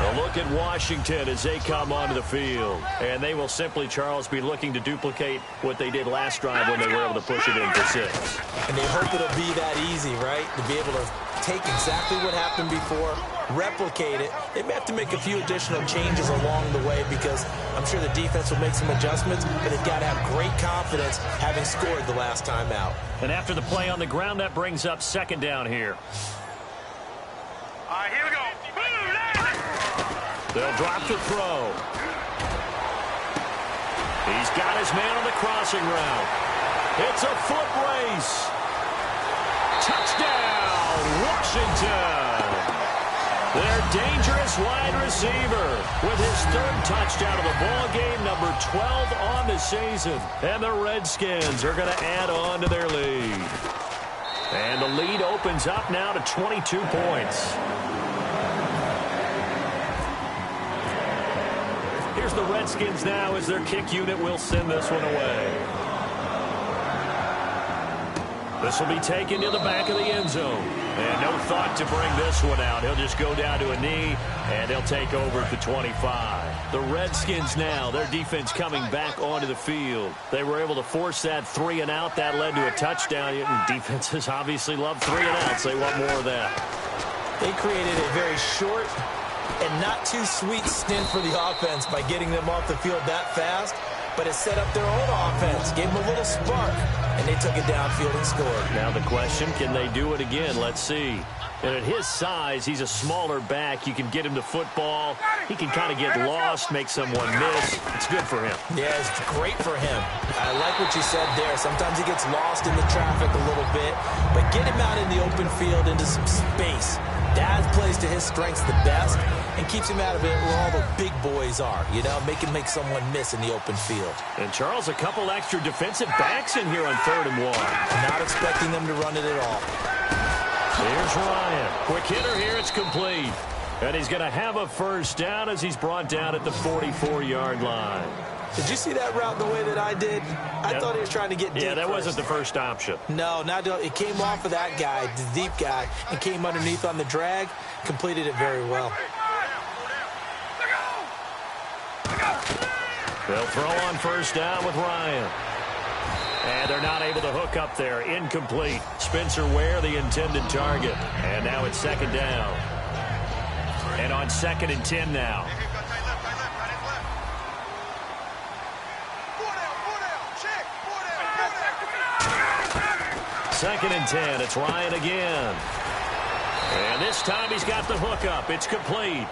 A look at Washington as they come onto the field. And they will simply, Charles, be looking to duplicate what they did last drive when they were able to push it in for 6. And they hope it'll be that easy, right? To be able to take exactly what happened before, replicate it. They may have to make a few additional changes along the way because I'm sure the defense will make some adjustments, but they've got to have great confidence having scored the last time out. And after the play on the ground, that brings up second down here. All right, here we go. They'll drop the throw. He's got his man on the crossing route. It's a foot race. Touchdown, Washington. Their dangerous wide receiver with his 3rd touchdown of the ball game, number 12 on the season. And the Redskins are going to add on to their lead. And the lead opens up now to 22 points. Here's the Redskins now as their kick unit will send this one away. This will be taken to the back of the end zone. And no thought to bring this one out. He'll just go down to a knee, and he'll take over at the 25. The Redskins now, their defense coming back onto the field. They were able to force that 3 and out. That led to a touchdown. Defenses obviously love 3 and outs. They want more of that. They created a very short and not too sweet stint for the offense by getting them off the field that fast, but it set up their own offense, gave them a little spark, and they took it downfield and scored. Now the question, can they do it again? Let's see. And at his size, he's a smaller back. You can get him to football. He can kind of get lost, make someone miss. It's good for him. Yeah, it's great for him. I like what you said there. Sometimes he gets lost in the traffic a little bit, but get him out in the open field into some space. Dad plays to his strengths the best and keeps him out of it where all the big boys are, you know, make someone miss in the open field. And, Charles, a couple extra defensive backs in here on 3rd and 1. Not expecting them to run it at all. Here's Ryan. Quick hitter here. It's complete. And he's going to have a first down as he's brought down at the 44-yard line. Did you see that route the way that I did? I thought he was trying to get deep. Yeah, that first. wasn't the first option. No, it came off of that guy, the deep guy, and came underneath on the drag. Completed it very well. They'll throw on first down with Ryan. And they're not able to hook up there. Incomplete. Spencer Ware, the intended target. And now it's 2nd down. And on 2nd and 10 now. 2nd and 10. It's Ryan again. And this time he's got the hook up. It's complete.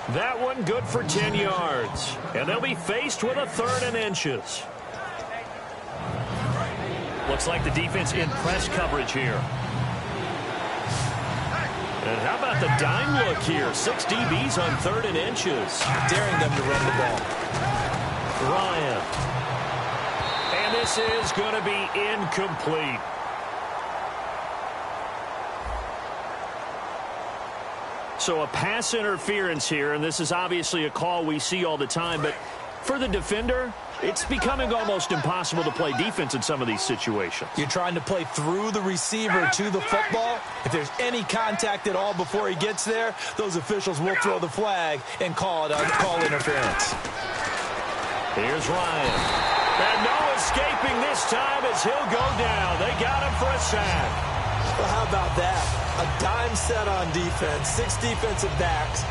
That one good for 10 yards. And they'll be faced with a 3rd and inches. Looks like the defense in press coverage here. And how about the dime look here? 6 DBs on 3rd and inches. Daring them to run the ball. Ryan. And this is going to be incomplete. So a pass interference here, and this is obviously a call we see all the time, but for the defender, it's becoming almost impossible to play defense in some of these situations. You're trying to play through the receiver to the football. If there's any contact at all before he gets there, those officials will throw the flag and call interference. Here's Ryan. And no escaping this time as he'll go down. They got him for a sack. Well, how about that? A dime set on defense, 6 defensive backs.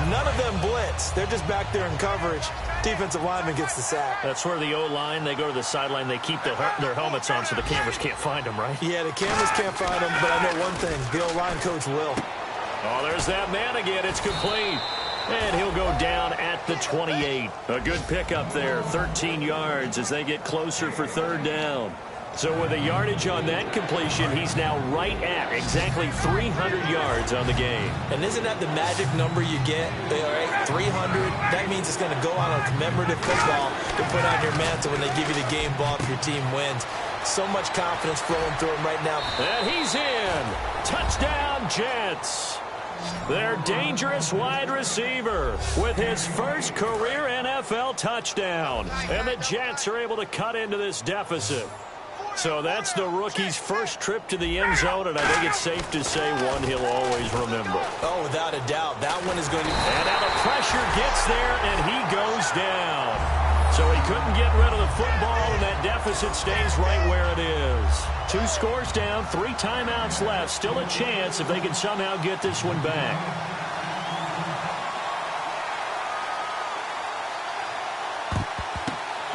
None of them blitz. They're just back there in coverage. Defensive lineman gets the sack. That's where the O-line, they go to the sideline, they keep their helmets on so the cameras can't find them, right? Yeah, the cameras can't find them, but I know one thing. The O-line coach will. Oh, there's that man again. It's complete. And he'll go down at the 28. A good pickup there, 13 yards as they get closer for 3rd down. So with a yardage on that completion, he's now right at exactly 300 yards on the game. And isn't that the magic number you get? All right, 300. That means it's going to go on a commemorative football to put on your mantle when they give you the game ball if your team wins. So much confidence flowing through him right now. And he's in. Touchdown, Jets. Their dangerous wide receiver with his first career NFL touchdown. And the Jets are able to cut into this deficit. So that's the rookie's first trip to the end zone, and I think it's safe to say one he'll always remember. Oh, without a doubt. That one is going to... And now the pressure gets there, and he goes down. So he couldn't get rid of the football, and that deficit stays right where it is. 2 scores down, 3 timeouts left. Still a chance if they can somehow get this one back.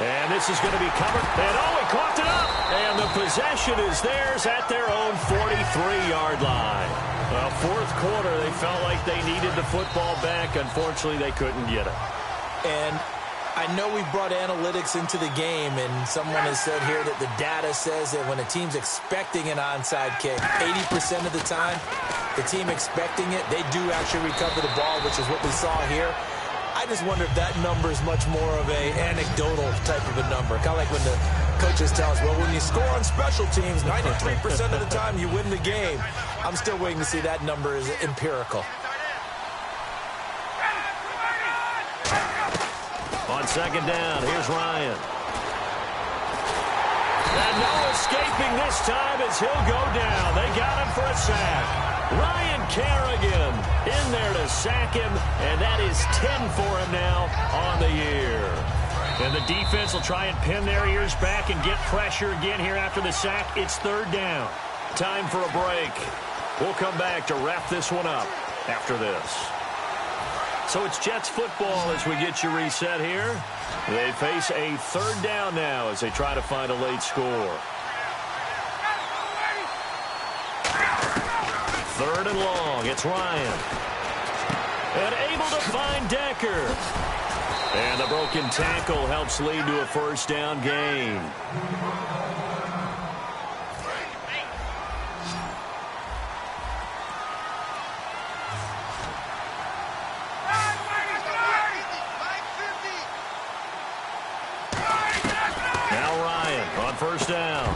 And this is going to be covered. And he caught it up. And the possession is theirs at their own 43-yard line. Well, 4th quarter, they felt like they needed the football back. Unfortunately, they couldn't get it. And I know we brought analytics into the game, and someone has said here that the data says that when a team's expecting an onside kick, 80% of the time, the team expecting it, they do actually recover the ball, which is what we saw here. I just wonder if that number is much more of a anecdotal type of a number. Kind of like when the coaches tell us, well, when you score on special teams, 93% of the time you win the game. I'm still waiting to see that number is empirical. On 2nd down, here's Ryan. And no escaping this time as he'll go down. They got him for a sack. Ryan Kerrigan in there to sack him, and that is 10 for him now on the year. And the defense will try and pin their ears back and get pressure again here after the sack. It's 3rd down. Time for a break. We'll come back to wrap this one up after this. So it's Jets football as we get you reset here. They face a 3rd down now as they try to find a late score. 3rd and long. It's Ryan. And able to find Decker. And the broken tackle helps lead to a 1st down gain. first down.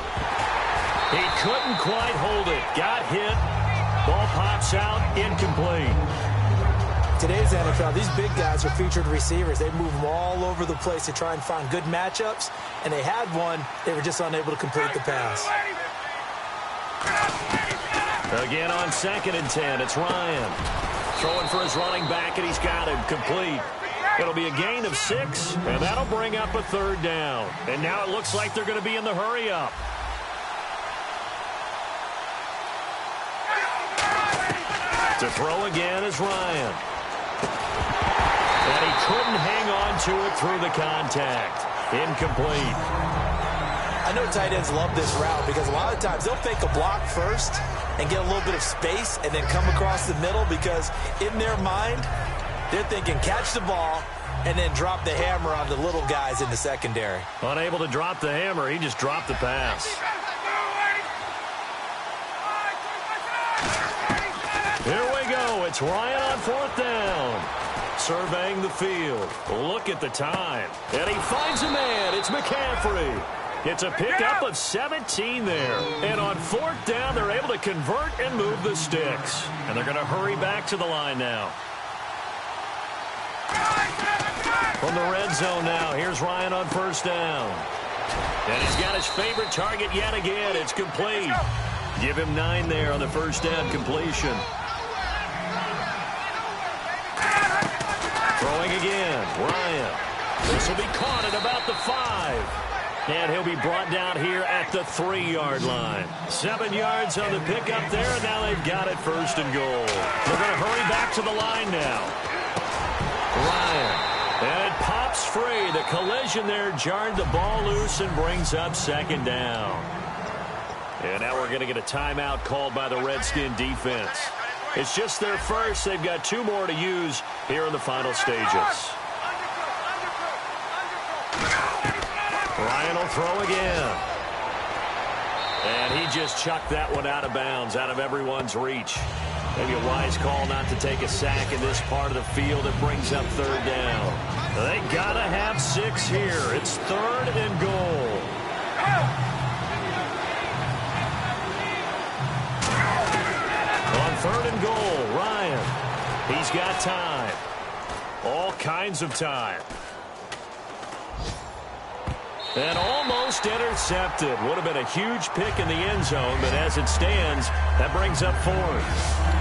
He couldn't quite hold it. Got hit. Ball pops out, incomplete. Today's NFL, these big guys are featured receivers. They move them all over the place to try and find good matchups, and they had one. They were just unable to complete the pass. Again on 2nd and 10, it's Ryan. Throwing for his running back, and he's got him complete. It'll be a gain of 6, and that'll bring up a 3rd down. And now it looks like they're going to be in the hurry-up. To throw again is Ryan. And he couldn't hang on to it through the contact. Incomplete. I know tight ends love this route because a lot of times they'll fake a block first and get a little bit of space and then come across the middle because in their mind, they're thinking catch the ball and then drop the hammer on the little guys in the secondary. Unable to drop the hammer, he just dropped the pass. Here we go. It's Ryan on 4th down. Surveying the field. Look at the time. And he finds a man. It's McCaffrey. It's a pickup of 17 there. And on 4th down, they're able to convert and move the sticks. And they're going to hurry back to the line now. From the red zone now, here's Ryan on 1st down. And he's got his favorite target yet again. It's complete. Give him 9 there on the 1st down completion. Throwing again, Ryan. This will be caught at about the 5. And he'll be brought down here at the 3-yard line. 7 yards on the pickup there, and now they've got it 1st and goal. They're going to hurry back to the line now. Ryan. And it pops free. The collision there jarred the ball loose and brings up 2nd down. And now we're going to get a timeout called by the Redskin defense. It's just their first. They've got 2 more to use here in the final stages. Ryan will throw again. And he just chucked that one out of bounds, out of everyone's reach. Maybe a wise call not to take a sack in this part of the field. It brings up 3rd down. They got to have 6 here. It's 3rd and goal. On 3rd and goal, Ryan. He's got time. All kinds of time. And almost intercepted. Would have been a huge pick in the end zone, but as it stands, that brings up 4th.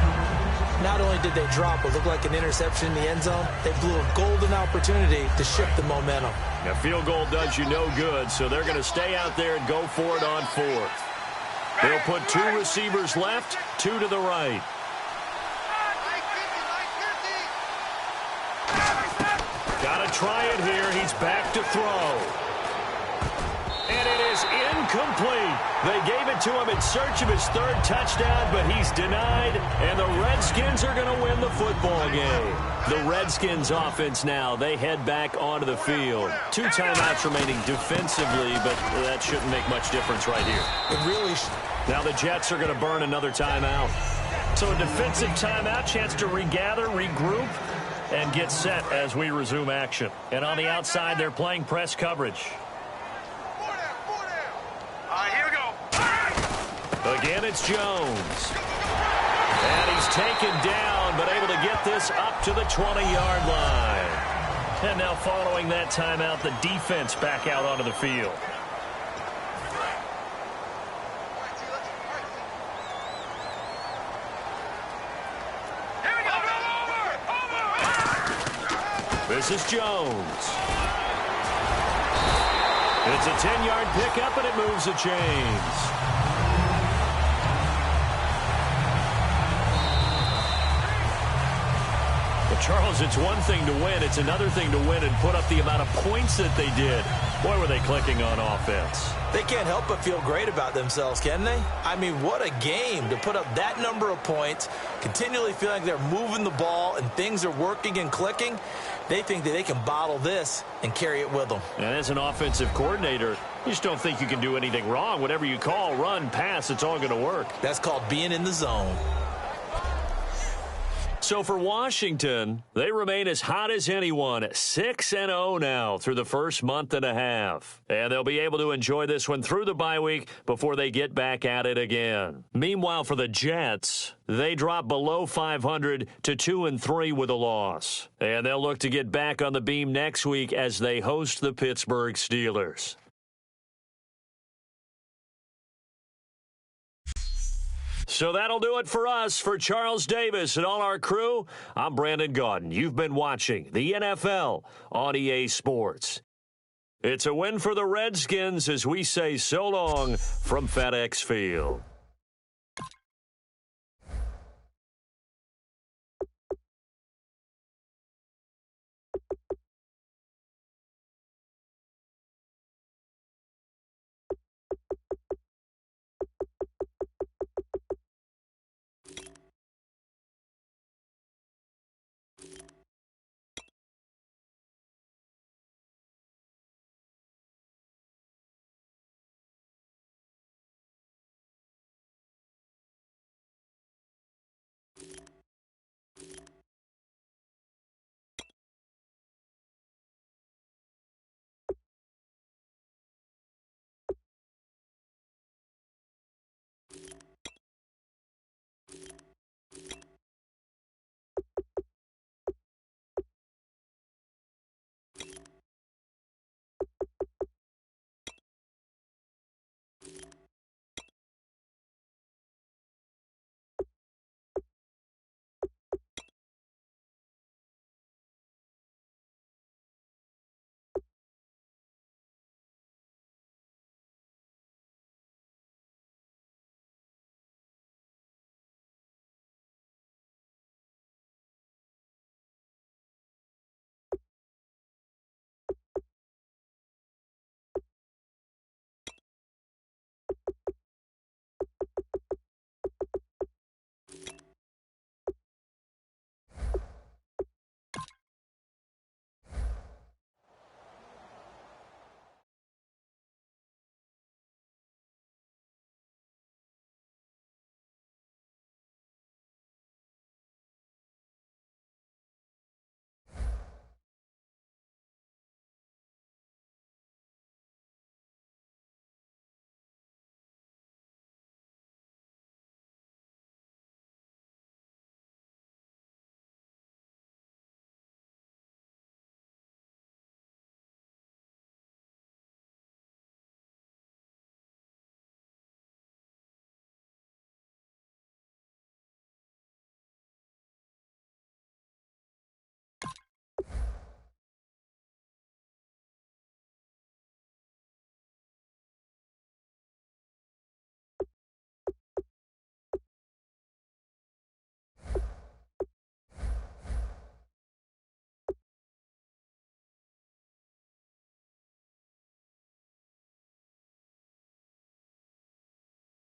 Not only did they drop what looked like an interception in the end zone, they blew a golden opportunity to shift the momentum. A field goal does you no good, so they're going to stay out there and go for it on 4th. They'll put 2 receivers left, 2 to the right. Got to try it here. He's back to throw. And it is incomplete. They gave it to him in search of his 3rd touchdown, but he's denied, and the Redskins are going to win the football game. The Redskins offense now, they head back onto the field. 2 timeouts remaining defensively, but that shouldn't make much difference right here. It really Now the Jets are going to burn another timeout. So a defensive timeout, chance to regather, regroup, and get set as we resume action. And on the outside, they're playing press coverage. Here we go. Again, it's Jones. And he's taken down, but able to get this up to the 20-yard line. And now following that timeout, the defense back out onto the field. This is Jones. It's a 10-yard pickup, and it moves the chains. Well, Charles, it's one thing to win. It's another thing to win and put up the amount of points that they did. Boy, were they clicking on offense. They can't help but feel great about themselves, can they? I mean, what a game to put up that number of points, continually feeling like they're moving the ball and things are working and clicking. They think that they can bottle this and carry it with them. And as an offensive coordinator, you just don't think you can do anything wrong. Whatever you call, run, pass, it's all going to work. That's called being in the zone. So for Washington, they remain as hot as anyone, 6-0 now through the first month and a half. And they'll be able to enjoy this one through the bye week before they get back at it again. Meanwhile, for the Jets, they drop below 500 to 2-3 with a loss. And they'll look to get back on the beam next week as they host the Pittsburgh Steelers. So that'll do it for us. For Charles Davis and all our crew, I'm Brandon Gaudin. You've been watching the NFL on EA Sports. It's a win for the Redskins as we say so long from FedEx Field.